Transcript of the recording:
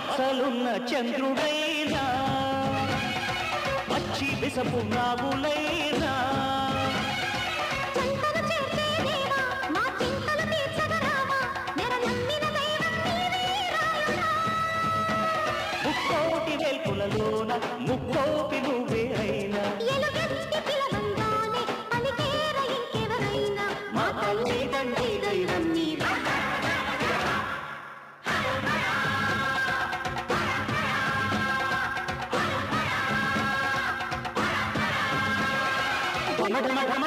మచ్చలున్న చంద్రుడైనా పచ్చి విసపు నాగులైనా ముక్కోటి వేల్పులలోన ముక్కోపి నువ్వే అయినా మా తల్లి తండ్రి దైవం నీవే ఢమ ఢమ ఢమ